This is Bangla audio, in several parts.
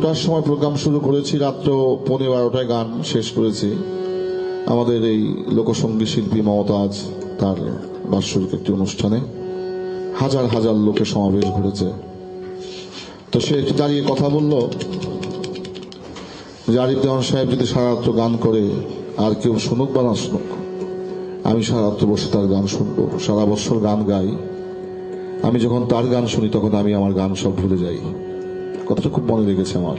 2টার সময় প্রোগ্রাম শুরু করেছি, রাত্র 11:15টায় গান শেষ করেছি। আমাদের এই লোকসঙ্গীত শিল্পী মমতাজ তার বাৎসরিক একটি অনুষ্ঠানে হাজার হাজার লোকের সমাবেশ ঘটেছে। তো সে দাঁড়িয়ে কথা বলল যে আরিফ দেওয়ান সাহেব যদি সারা রাত্র গান করে, আর কেউ শুনুক বা না শুনুক, আমি সারা রাত্র বসে তার গান শুনবো। সারা বছর গান গাই, আমি যখন তার গান শুনি তখন আমি আমার গান সব ভুলে যাই। কথাটা খুব মনে লেগেছে আমার।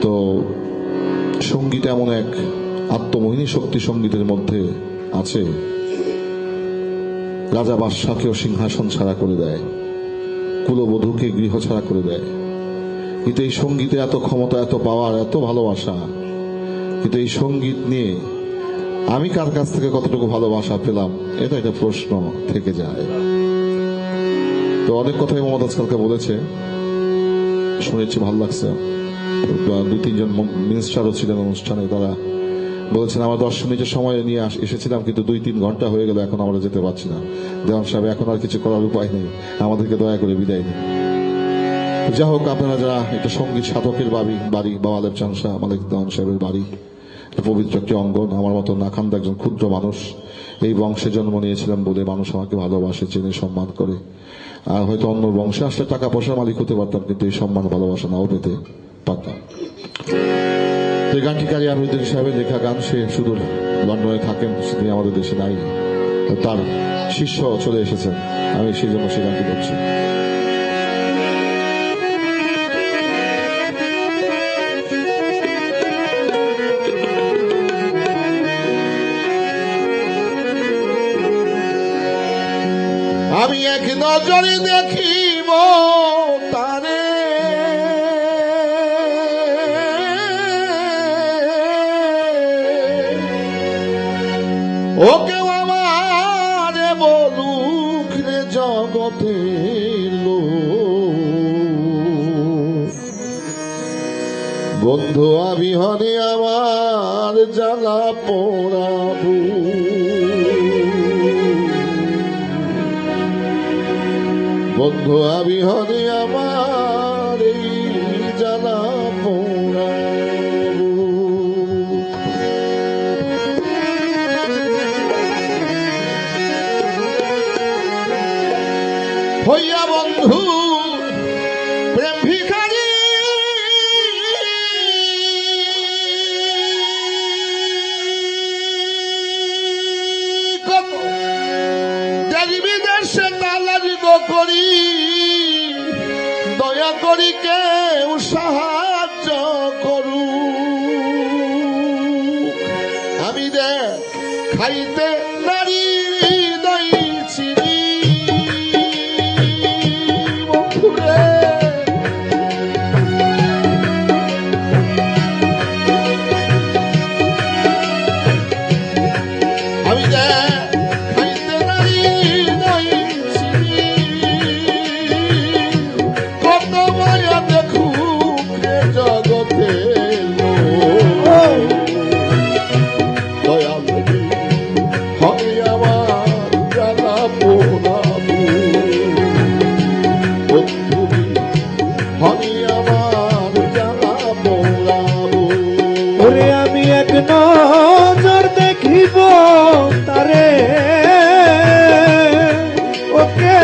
তো সঙ্গীত এমন এক আত্মমোহিনী শক্তি সঙ্গীতের মধ্যে আছে, রাজা বাদশাকেও সিংহাসন ছাড়া করে দেয়, কুলবধূকে গৃহ ছাড়া করে দেয়। কিন্তু এই সঙ্গীতে এত ক্ষমতা, এত পাওয়ার, এত ভালোবাসা। কিন্তু এই সঙ্গীত নিয়ে আমি কার কাছ থেকে কতটুকু ভালোবাসা পেলাম, এটা একটা প্রশ্ন থেকে যায়। তো অনেক কথাই মমতাজ কালকে বলেছে, শুনেছি, ভালো লাগছে। 2-3 জন মিনিস্টারও ছিলেন অনুষ্ঠানে, তারা বলেছেন আমরা 10 মিনিটের সময় নিয়ে এসেছিলাম, কিন্তু 2-3 ঘন্টা হয়ে গেল, এখন আমরা যেতে পারছি না। দেওয়ান সাহেব, এখন আর কিছু করার উপায় নেই, আমাদেরকে দয়া করে বিদায় দিন। যা হোক, আপনারা যারা একটা সঙ্গীত সাধকের বাড়ি বাবা আলেপ চান শাহ মালিক দেওয়ান সাহেবের বাড়ি, পবিত্র একটি অঙ্গন। আমার মতো নাখান্দা একজন ক্ষুদ্র মানুষ, এই বংশে জন্ম নিয়েছিলাম বলে মানুষ আমাকে ভালোবাসে, চেনে, সম্মান করে। আর হয়তো অন্য বংশে আসলে টাকা পয়সার মালিক হতে পারতাম, কিন্তু এই সম্মান ভালোবাসা নাও পেতে পারতাম। এই গানটি কাজী আমিরুদ্দিন সাহেবের লেখা গান। সে সুদূর লন্ডনে থাকেন, তিনি আমাদের দেশে নাই। তার শিষ্য চলে এসেছেন, আমি সেই জন্য সেই গানটি করছি। আমি এক নজরে দেখিব তারে, ওকে আমারে বলুক রে জগতের লোক, বন্ধু আবিহনে আমার জ্বালা পোড়াবো। বন্ধু আবিহনে আমার এই জ্বালা পোড়াবো। হইয়া বন্ধু প্রেম ভিখারি, দেশ বিদেশে তালারিব করি, দয়া করি কেউ সাহায্য করু। আমি দে খাইতে নারী হৃদয় চিনি, বন্ধুরে আমি দে খাইতে নারী হৃদয় চিনি, কত মায়া দেখুক রে জগতে দয়াল হবে আমার জ্বালা পোড়াবো। বন্ধু হবে আমার জ্বালা পোড়াবো। ওরে আমি এক নজর দেখিব তারে, ওকে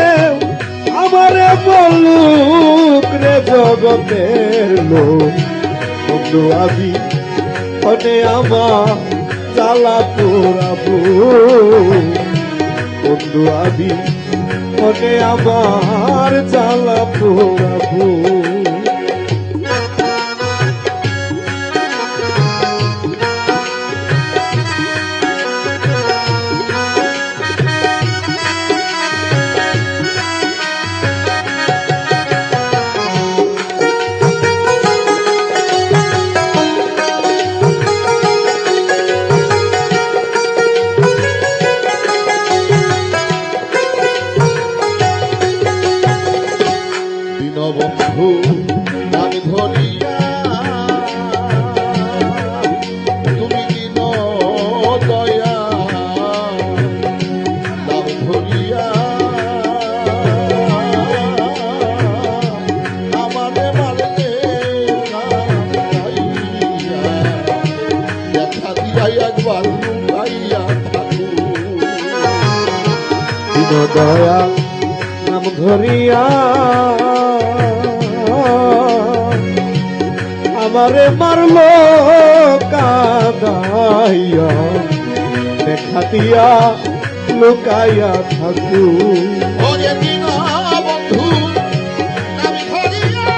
আমারে বলুক রে জগতের লোক, বন্ধু আমি ওনে আমার জ্বালা পোড়াবো। বন্ধু আমি ওনে আমার জ্বালা পোড়াবো। দীনবন্ধু একবার লুকাইয়া থাকুক। দিন দয়াল নাম ধরিয়া আমারে মারলো কাদাইয়া, দেখা দিয়া লুকাইয়া থাকু। ওরে দিন বন্ধু নাম ধরিয়া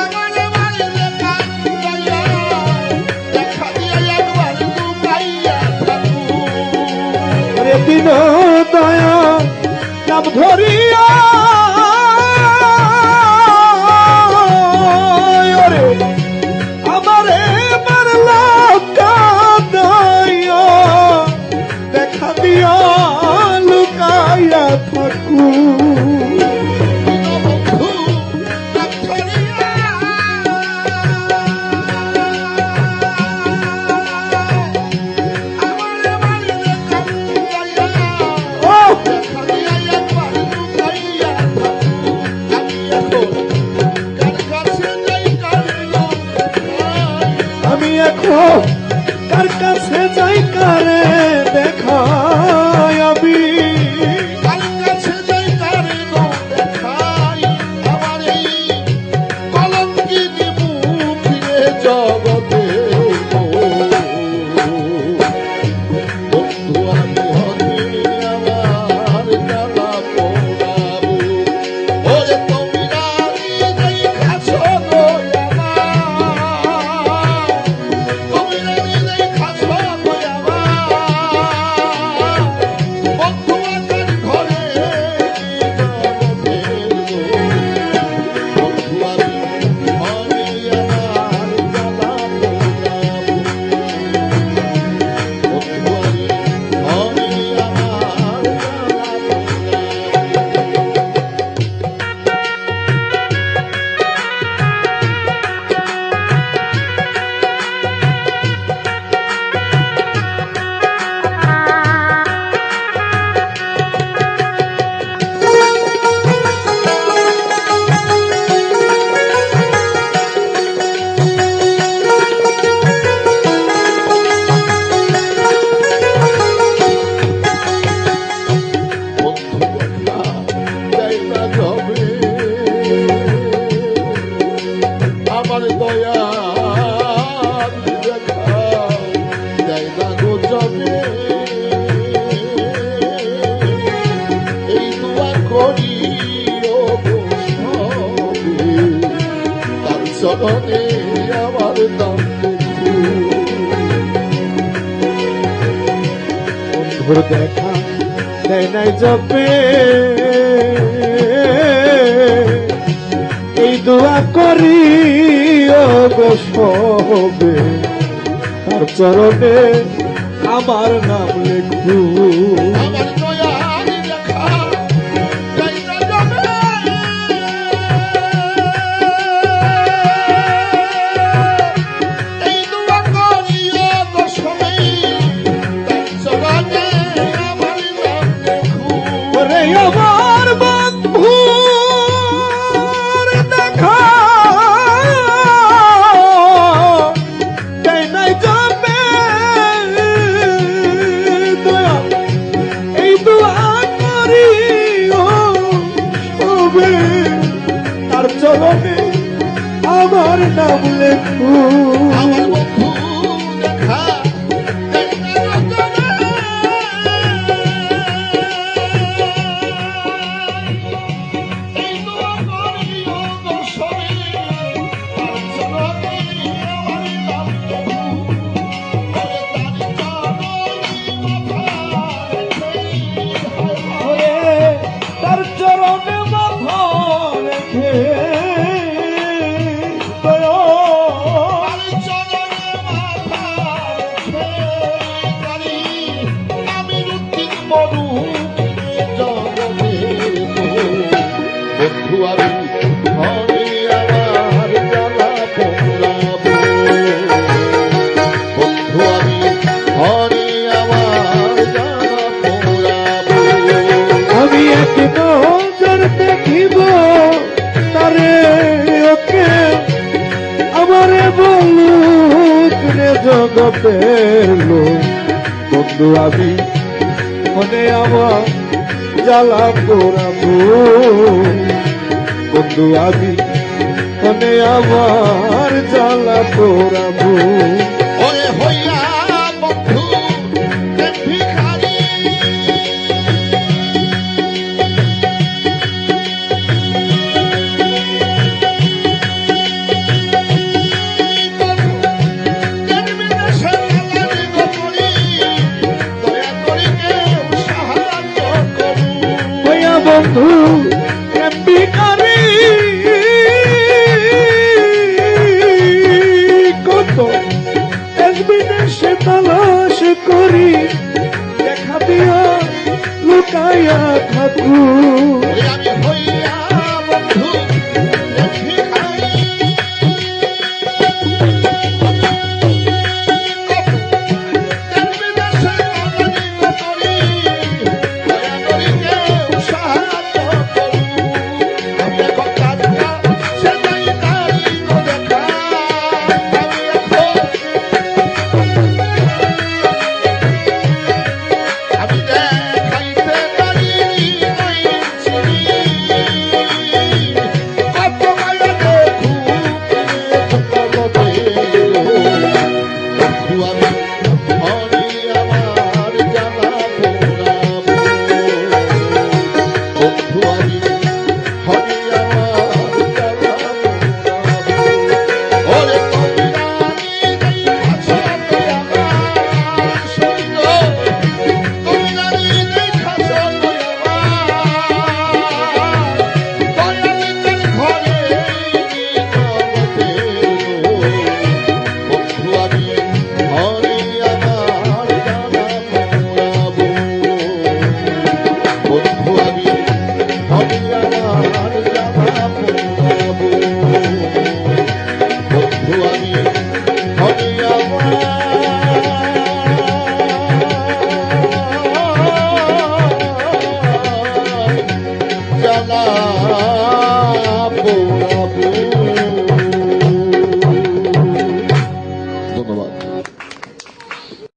আমারে মারিলে কান্দাইয়া, দেখা দিয়া একবার লুকাইয়া থাকুক। ওরে দিন দয়া নাম ধরিয়া ওরে আমারে মারলা কাদাইয়া, দেখা দিয়া লুকাইয়া থাকু। আমি এখন কার কাছে যাই কারে দেখাই, আমি জগতে বন্ধু আমি হতে আমার জ্বালা পোড়াবো। ওরে তুমি রানী যেই খাছো গো আমার, তুমি রানী যেই খাছো গো আমার, বন্ধু আমার ঘরে জগতে বন্ধু আমি আমার দয়া দেখা দেয় না গো জবে, এই দোয়া করি ও গো সবে, তার চরণে আমার নাম লেখু। বন্ধুর দেখা দেয় নাই জপে, এই দোয়া করি ও গো সবে, তার চরণে আমার নাম লেখু। আমার দয়া দেখা দেয় না জবে, এই দোয়া করি ও গো সবে, তার চরণে আমার নাম লেখু। ওরে আমার বন্ধুর দেখা দেয় নাই জপে, দয়া এই দোয়া করি ও সবে, তার চরণে আমার নাম লেখু। আমার বন্ধু দেখা দেয় না জবে, এই দোয়া করি ও গো সবে, তার চরণে আমার নাম লেখু। ওরে তার চরণে মাথা রেখে, ওরে তার চরণে মাথা রেখে, দয়া তার চরণে মাথা রেখে করি আমি রুটিন মরু জগতে গো। বন্ধু আমি ঘরে আমার জ্বালা পোড়াবো, বন্ধু আমি ঘরে আমার জ্বালা পোড়াবো। আমি এক নজর জগতের লোক বন্ধু আমি মনে আমার জ্বালা পোড়াবো বন্ধু আমি মনে আমার জ্বালা পোড়াবো ওরে হইয়া বন্ধু প্রেম ভিখারি হইয়া বন্ধু প্রেম ভিখারি কত দেশ বিদেশে তালাশ করি দেখা দিয়া লুকাইয়া থাকু আমি হইয়া বন্ধু প্রেম ভিখারি জ্বালা